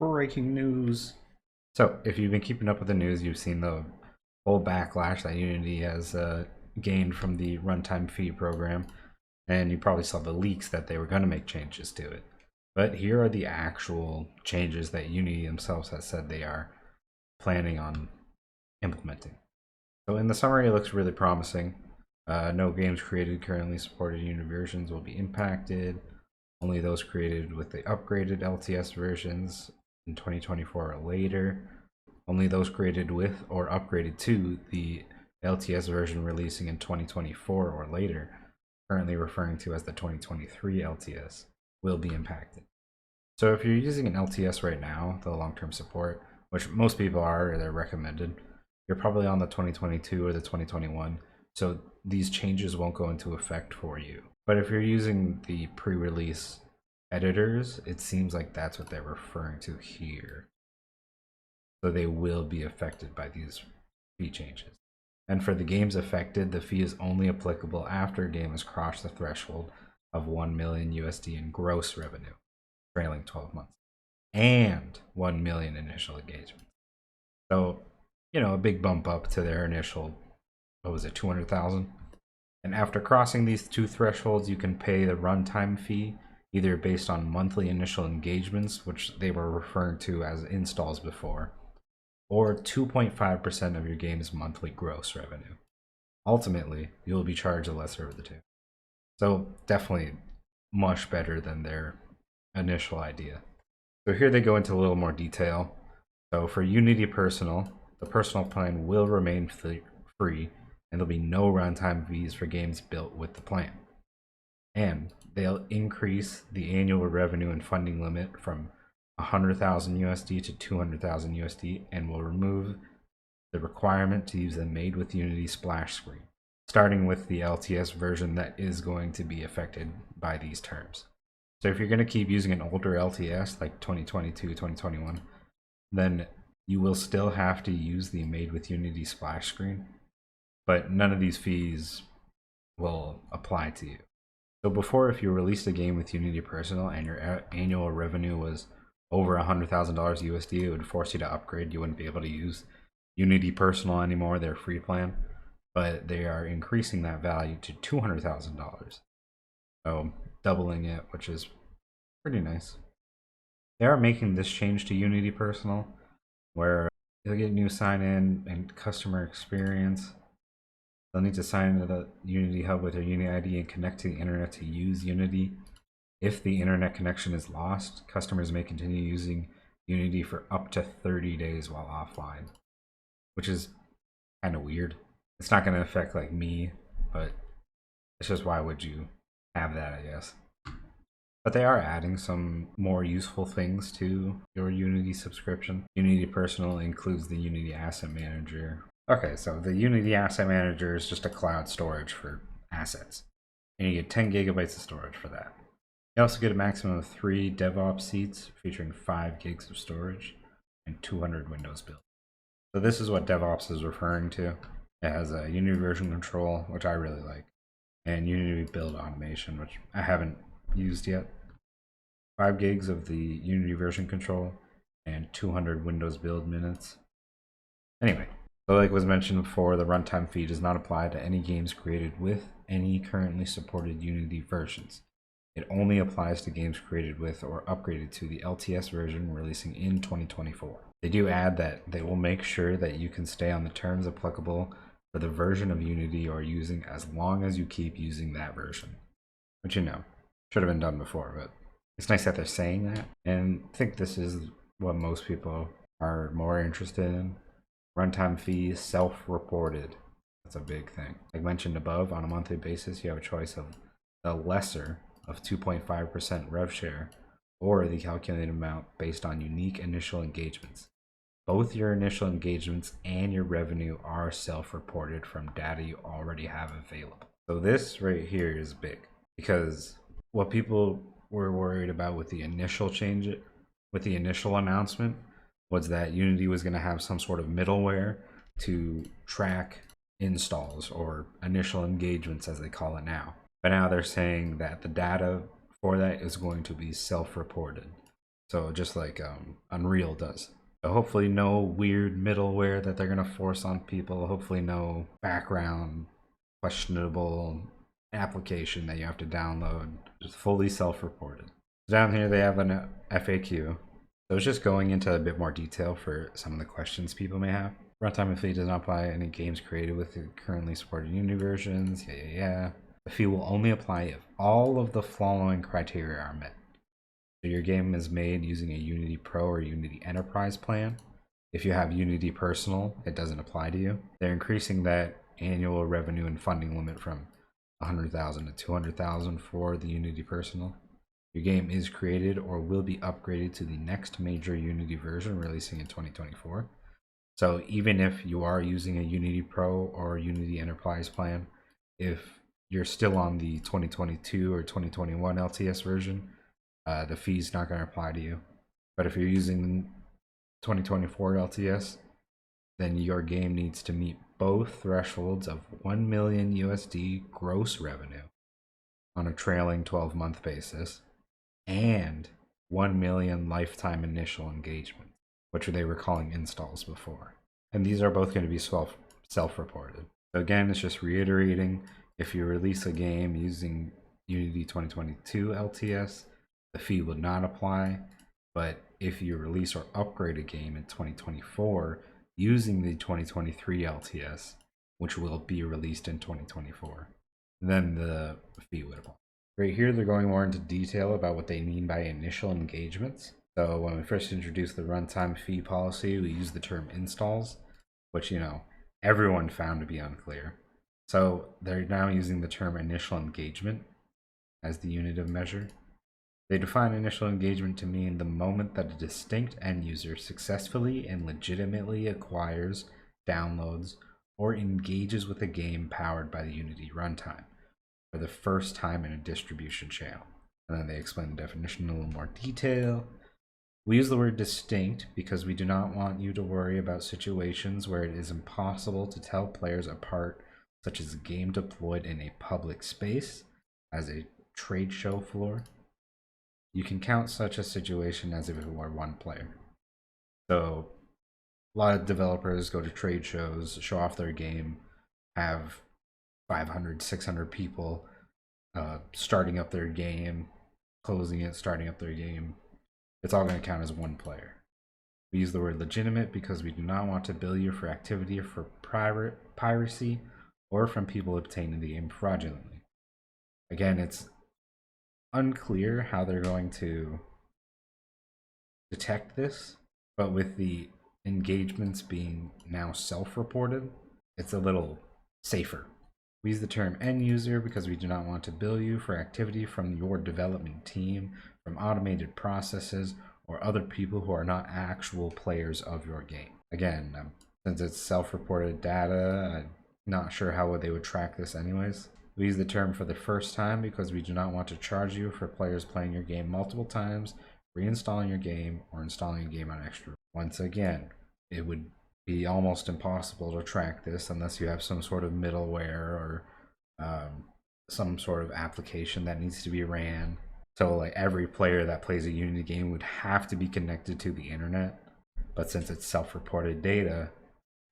Breaking news. So, if you've been keeping up with the news, you've seen the whole backlash that Unity has gained from the runtime fee program, and you probably saw the leaks that they were going to make changes to it. But here are the actual changes that Unity themselves has said they are planning on implementing. So, in the summary, it looks really promising. No games created currently supported Unity versions will be impacted. Only those created with the upgraded LTS versions in 2024 or later. Only those created with or upgraded to the LTS version releasing in 2024 or later, currently referring to as the 2023 LTS, will be impacted. So if you're using an LTS right now, the long-term support, which most people are, or they're recommended, you're probably on the 2022 or the 2021. So these changes won't go into effect for you. But if you're using the pre-release editors, it seems like that's what they're referring to here. So they will be affected by these fee changes. And for the games affected, the fee is only applicable after a game has crossed the threshold of 1 million USD in gross revenue, trailing 12 months, and 1 million initial engagement. So, a big bump up to their initial, what was it, 200,000? And after crossing these two thresholds, you can pay the runtime fee, either based on monthly initial engagements, which they were referring to as installs before, or 2.5% of your game's monthly gross revenue. Ultimately, you will be charged the lesser of the two. So definitely much better than their initial idea. So here they go into a little more detail. So for Unity Personal, the personal plan will remain free, and there'll be no runtime fees for games built with the plan. And they'll increase the annual revenue and funding limit from 100,000 USD to 200,000 USD, and will remove the requirement to use the Made with Unity splash screen, starting with the LTS version that is going to be affected by these terms. So if you're going to keep using an older LTS like 2022, 2021, then you will still have to use the Made with Unity splash screen, but none of these fees will apply to you. So before, if you released a game with Unity Personal and your annual revenue was over $100,000 USD, it would force you to upgrade. You wouldn't be able to use Unity Personal anymore, their free plan, but they are increasing that value to $200,000. So doubling it, which is pretty nice. They are making this change to Unity Personal, where you'll get new sign-in and customer experience. They'll need to sign into the Unity Hub with their Unity ID and connect to the internet to use Unity. If the internet connection is lost, customers may continue using Unity for up to 30 days while offline, which is kind of weird. It's not going to affect like me, but it's just, why would you have that, I guess. But they are adding some more useful things to your Unity subscription. Unity Personal includes the Unity Asset Manager. Okay, so the Unity Asset Manager is just a cloud storage for assets. And you get 10 gigabytes of storage for that. You also get a maximum of 3 DevOps seats featuring 5 gigs of storage and 200 Windows build. So this is what DevOps is referring to. It has a Unity version control, which I really like, and Unity build automation, which I haven't used yet. 5 gigs of the Unity version control and 200 Windows build minutes. Anyway, so like was mentioned before, the runtime fee does not apply to any games created with any currently supported Unity versions. It only applies to games created with or upgraded to the LTS version releasing in 2024. They do add that they will make sure that you can stay on the terms applicable for the version of Unity you are using as long as you keep using that version. Which, should have been done before, but it's nice that they're saying that. And I think this is what most people are more interested in. Runtime fees self-reported. That's a big thing. Like mentioned above, on a monthly basis, you have a choice of the lesser of 2.5% rev share or the calculated amount based on unique initial engagements. Both your initial engagements and your revenue are self-reported from data you already have available. So this right here is big, because what people were worried about with the initial change, with the initial announcement, was that Unity was going to have some sort of middleware to track installs or initial engagements, as they call it now. But now they're saying that the data for that is going to be self-reported. So just like Unreal does. So hopefully no weird middleware that they're gonna force on people. Hopefully no background questionable application that you have to download. Just fully self-reported. Down here they have an FAQ. So it's just going into a bit more detail for some of the questions people may have. Runtime fee does not apply to any games created with the currently supported Unity versions. Yeah. The fee will only apply if all of the following criteria are met. So your game is made using a Unity Pro or Unity Enterprise plan. If you have Unity Personal, it doesn't apply to you. They're increasing that annual revenue and funding limit from 100,000 to 200,000 for the Unity Personal. Your game is created or will be upgraded to the next major Unity version releasing in 2024. So even if you are using a Unity Pro or Unity Enterprise plan, if you're still on the 2022 or 2021 LTS version, the fee's not going to apply to you. But if you're using 2024 LTS, then your game needs to meet both thresholds of 1 million USD gross revenue on a trailing 12-month basis and 1 million lifetime initial engagement, which they were calling installs before. And these are both going to be self-reported. So again, it's just reiterating, if you release a game using Unity 2022 LTS, the fee will not apply. But if you release or upgrade a game in 2024 using the 2023 LTS, which will be released in 2024, then the fee would apply. Right here, they're going more into detail about what they mean by initial engagements. So when we first introduced the runtime fee policy, we used the term installs, which, everyone found to be unclear. So they're now using the term initial engagement as the unit of measure. They define initial engagement to mean the moment that a distinct end user successfully and legitimately acquires, downloads, or engages with a game powered by the Unity runtime for the first time in a distribution channel. And then they explain the definition in a little more detail. We use the word distinct because we do not want you to worry about situations where it is impossible to tell players apart, such as a game deployed in a public space, as a trade show floor. You can count such a situation as if it were one player. So a lot of developers go to trade shows, show off their game, have 500, 600 people starting up their game, closing it, starting up their game. It's all going to count as one player. We use the word legitimate because we do not want to bill you for activity for piracy or from people obtaining the game fraudulently. Again, it's unclear how they're going to detect this, but with the engagements being now self-reported, it's a little safer. We use the term end user because we do not want to bill you for activity from your development team, from automated processes, or other people who are not actual players of your game. Again, since it's self-reported data, I'm not sure how they would track this anyways. We use the term for the first time because we do not want to charge you for players playing your game multiple times, reinstalling your game, or installing a game on extra. Once again, it would be almost impossible to track this unless you have some sort of middleware or some sort of application that needs to be ran. So like every player that plays a Unity game would have to be connected to the internet. But since it's self-reported data,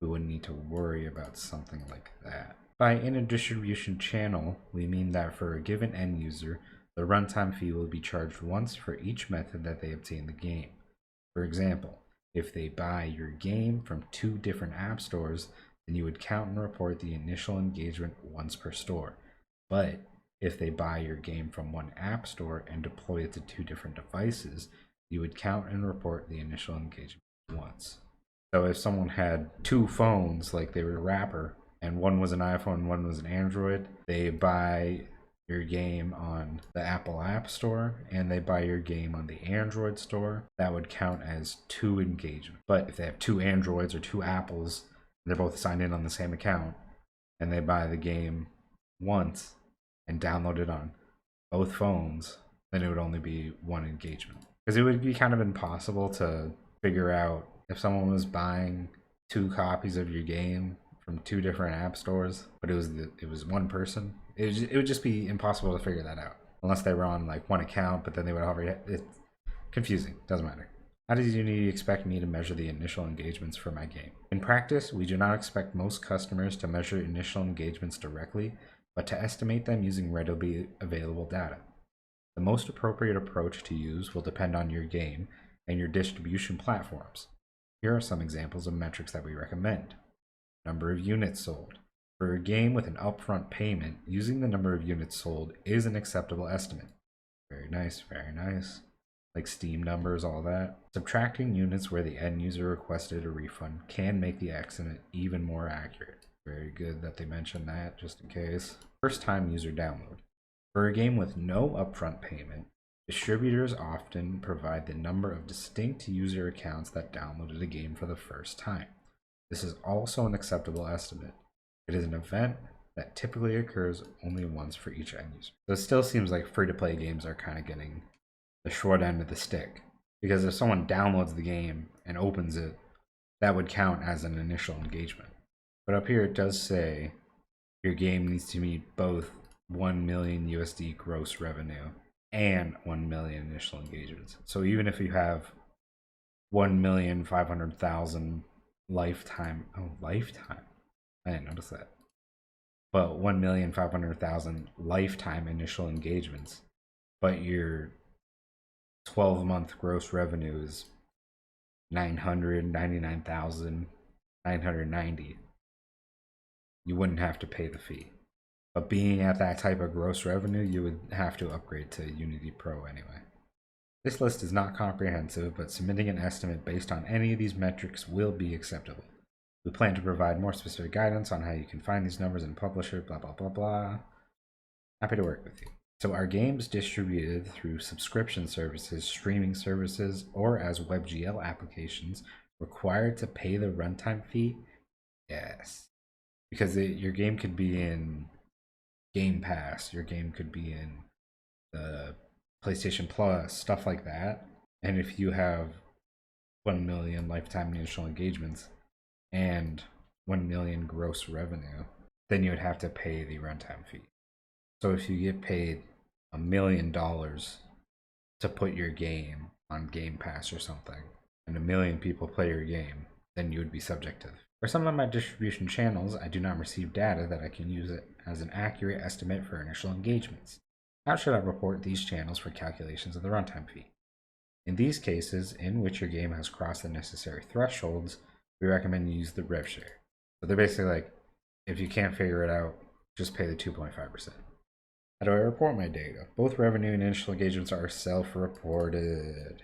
we wouldn't need to worry about something like that. By in a distribution channel, we mean that for a given end user, the runtime fee will be charged once for each method that they obtain the game. For example, if they buy your game from 2 different app stores, then you would count and report the initial engagement once per store. But if they buy your game from 1 app store and deploy it to 2 different devices, you would count and report the initial engagement once. So if someone had 2 phones, like they were a rapper, and one was an iPhone and one was an Android, they buy your game on the Apple App Store and they buy your game on the Android store, that would count as 2 engagements. But if they have 2 Androids or 2 Apples, they're both signed in on the same account, and they buy the game once and download it on both phones, then it would only be 1 engagement. Because it would be kind of impossible to figure out if someone was buying 2 copies of your game from 2 different app stores, but it was one person. It would just be impossible to figure that out unless they were on like 1 account, but then they would already. It Confusing, doesn't matter. How does Unity expect me to measure the initial engagements for my game? In practice, we do not expect most customers to measure initial engagements directly, but to estimate them using readily available data. The most appropriate approach to use will depend on your game and your distribution platforms. Here are some examples of metrics that we recommend. Number of units sold. For a game with an upfront payment, using the number of units sold is an acceptable estimate. Very nice, very nice. Like Steam numbers, all that. Subtracting units where the end user requested a refund can make the estimate even more accurate. Very good that they mentioned that, just in case. First time user download. For a game with no upfront payment, distributors often provide the number of distinct user accounts that downloaded a game for the first time. This is also an acceptable estimate. It is an event that typically occurs only once for each end user. So it still seems like free-to-play games are kind of getting the short end of the stick. Because if someone downloads the game and opens it, that would count as an initial engagement. But up here it does say your game needs to meet both 1 million USD gross revenue and 1 million initial engagements. So even if you have 1,500,000 lifetime, I didn't notice that. But 1,500,000 lifetime initial engagements, but your 12-month gross revenue is 999,990. You wouldn't have to pay the fee. But being at that type of gross revenue, you would have to upgrade to Unity Pro anyway. This list is not comprehensive, but submitting an estimate based on any of these metrics will be acceptable. We plan to provide more specific guidance on how you can find these numbers and publish it, blah, blah, blah, blah. Happy to work with you. So are games distributed through subscription services, streaming services, or as WebGL applications required to pay the runtime fee? Yes. Because your game could be in Game Pass, your game could be in the PlayStation Plus, stuff like that. And if you have 1 million lifetime initial engagements and 1 million gross revenue, then you would have to pay the runtime fee. So if you get paid $1 million to put your game on Game Pass or something, and 1 million people play your game, then you would be subject to. For some of my distribution channels, I do not receive data that I can use it as an accurate estimate for initial engagements. How should I report these channels for calculations of the runtime fee? In these cases, in which your game has crossed the necessary thresholds, we recommend you use the rev share. So they're basically like, if you can't figure it out, just pay the 2.5%. How do I report my data? Both revenue and initial engagements are self-reported.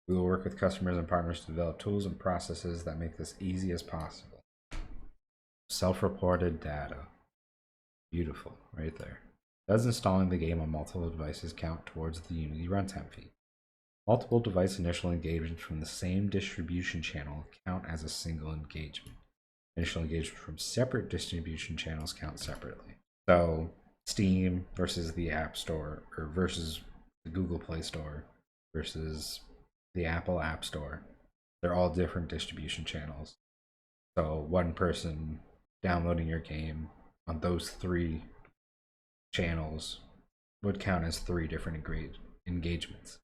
We will work with customers and partners to develop tools and processes that make this easy as possible. Self-reported data. Beautiful, right there. Does installing the game on multiple devices count towards the Unity runtime fee? Multiple device initial engagements from the same distribution channel count as a single engagement. Initial engagements from separate distribution channels count separately. So Steam versus the App Store, or versus the Google Play Store versus the Apple App Store. They're all different distribution channels. So one person downloading your game on those 3 channels would count as 3 different engagements.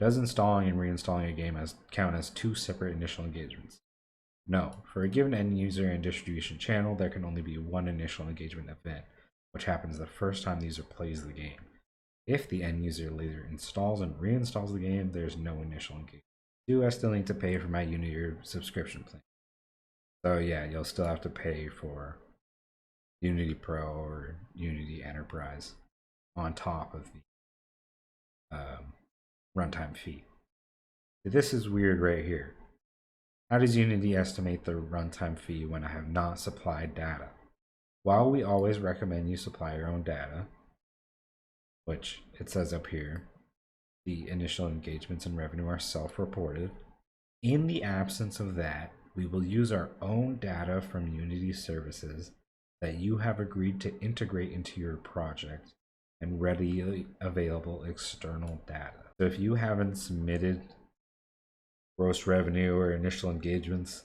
Does installing and reinstalling a game count as 2 separate initial engagements? No. For a given end user and distribution channel, there can only be one initial engagement event, which happens the first time the user plays the game. If the end user later installs and reinstalls the game, there's no initial engagement. Do I still need to pay for my Unity subscription plan? So yeah, you'll still have to pay for Unity Pro or Unity Enterprise on top of the runtime fee. This is weird right here. How does Unity estimate the runtime fee when I have not supplied data? While we always recommend you supply your own data, which it says up here, the initial engagements and revenue are self-reported. In the absence of that, we will use our own data from Unity services that you have agreed to integrate into your project and readily available external data. So if you haven't submitted gross revenue or initial engagements,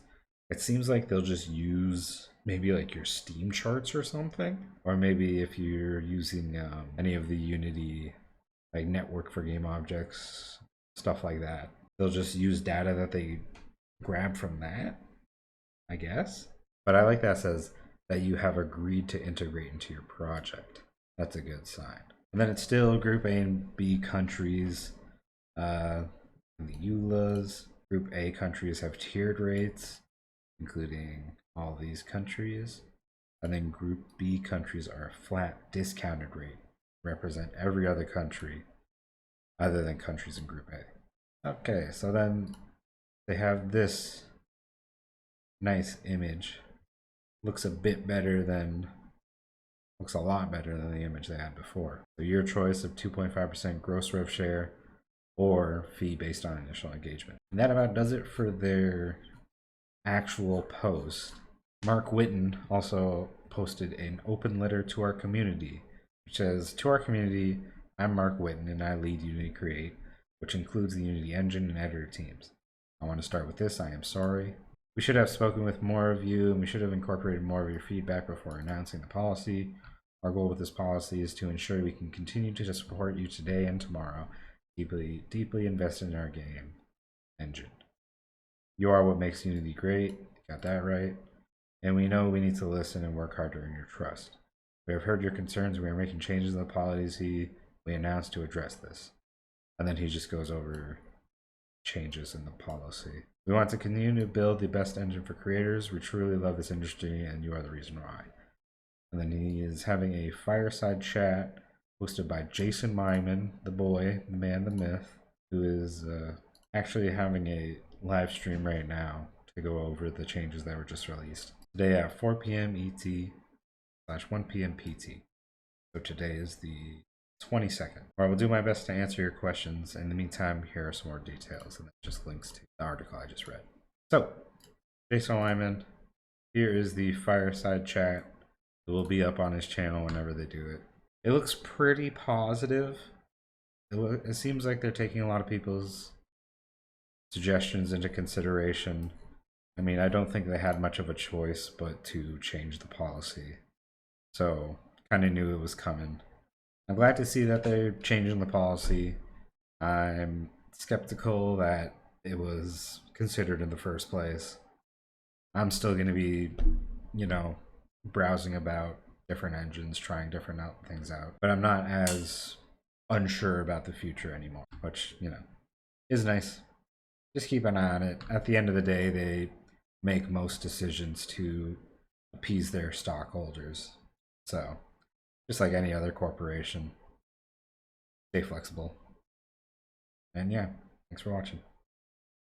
it seems like they'll just use maybe like your Steam charts or something, or maybe if you're using any of the Unity like network for game objects stuff like that. They'll just use data that they grab from that, I guess. But I like that it says that you have agreed to integrate into your project. That's a good sign. And then it's still Group A and B countries. The EULAs. Group A countries have tiered rates, including all these countries. And then Group B countries are a flat discounted rate, represent every other country other than countries in Group A. Okay, so then they have this nice image. Looks a bit better than, looks a lot better than the image they had before. So your choice of 2.5% gross rev share or fee based on initial engagement. And that about does it for their actual post. Mark Witten also posted an open letter to our community, which says, "To our community, I'm Mark Witten and I lead Unity Create, which includes the Unity engine and editor teams. I want to start with this. I am sorry. We should have spoken with more of you and we should have incorporated more of your feedback before announcing the policy. Our goal with this policy is to ensure we can continue to support you today and tomorrow, deeply invested in our game engine. You are what makes Unity great. Got that right. And we know we need to listen and work hard to earn your trust. We have heard your concerns and we are making changes in the policy we announced to address this." And then he just goes over changes in the policy. "We want to continue to build the best engine for creators. We truly love this industry and you are the reason why." And then he is having a fireside chat hosted by Jason Myman, the boy, the man, the myth, who is actually having a live stream right now to go over the changes that were just released. Today at 4 p.m. ET/1 p.m. PT. So today is the 22nd. Or I will do my best to answer your questions. In the meantime, here are some more details and just links to the article I just read. So, Jason Lyman, here is the fireside chat. It will be up on his channel whenever they do it. It looks pretty positive. It seems like they're taking a lot of people's suggestions into consideration. I mean, I don't think they had much of a choice but to change the policy. So, kind of knew it was coming. I'm glad to see that they're changing the policy. I'm skeptical that it was considered in the first place. I'm still going to be, browsing about different engines, trying different things out. But I'm not as unsure about the future anymore, which, is nice. Just keep an eye on it. At the end of the day, they make most decisions to appease their stockholders. So, just like any other corporation, stay flexible. And yeah, thanks for watching.